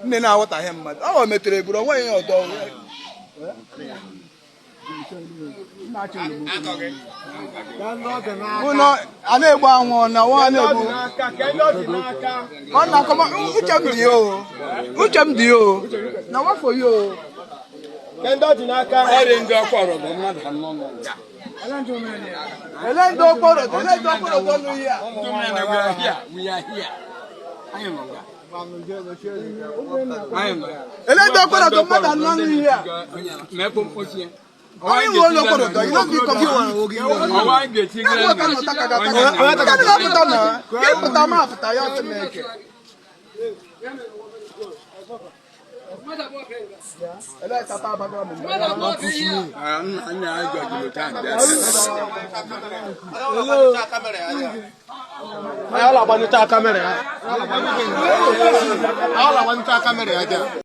nne na-aghọtaghị mmadụ ọ metere egburu onwe ya ọdọ ụlọ a na-egbu anwụ na nwa na-egbu ọ na-akọma uche m dị ya o na nwafọ ya o ele ndị okporo n'olu ya ele ndị okporo dị mmadụ anọ n'ihe a onye nwe onye okporo dị you don't be confused ịpụta ma apụta ya ọsị na-eke Kamera ya.